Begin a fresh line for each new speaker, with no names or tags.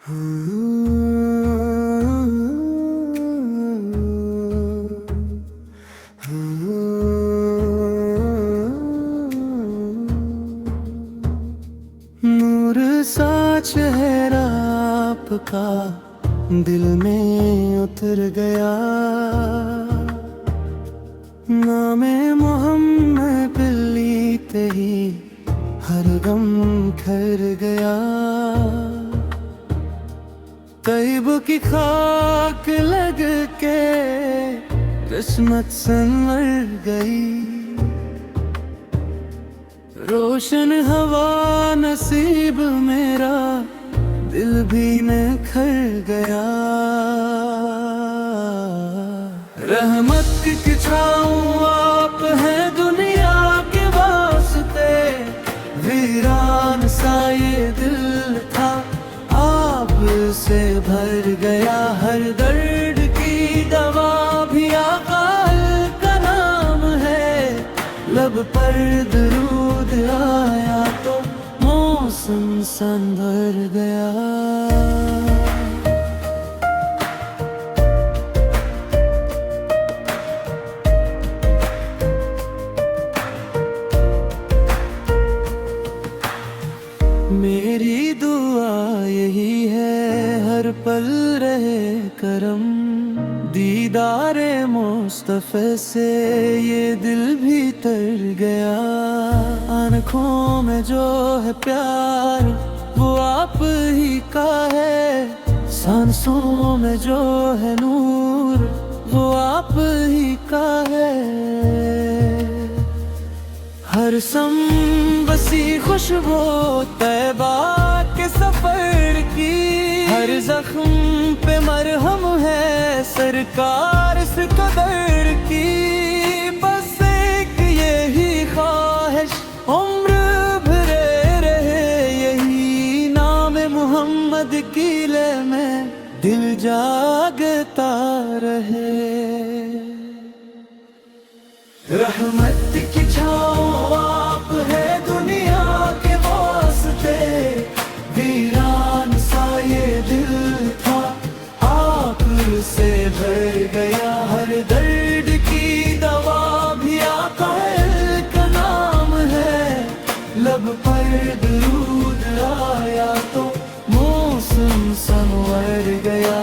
नूर सा चेहरा आपका दिल में उतर गया, नामे मोहम्मद लेते ही हर गम खर गया। तैब की खाक लग के किस्मत संवर गई, रोशन हवा नसीब मेरा दिल भी निखर गया। रहमत की छाऊं आप हैं दुनिया के वास्ते, वीरान सा ये दिल था आप से भर गया। हर दर्द की दवा भी आका का नाम है, लब पर दरूद आया तो मौसम संभर गया। मेरी दुआ यही है हर पल रहे करम, दीदारे मुस्तफे से ये दिल भी तर गया। आँखों में जो है प्यार वो आप ही का है, सांसों में जो है नूर वो आप ही का है। हर सम बसी खुशबू तैबा के सफर की, हर जख्म पे मरहम है सरकार इस कदर की। बस एक यही ख्वाहिश उम्र भरे रहे, यही नाम मोहम्मद की ले में दिल जागता रहे। रहमत की छाऊं आप है दुनिया के वास्ते, वीरान सा ये दिल था आप से भर गया। हर दर्द की दवा भी आका का नाम है, लब पर दरूद आया तो मौसम संवर गया।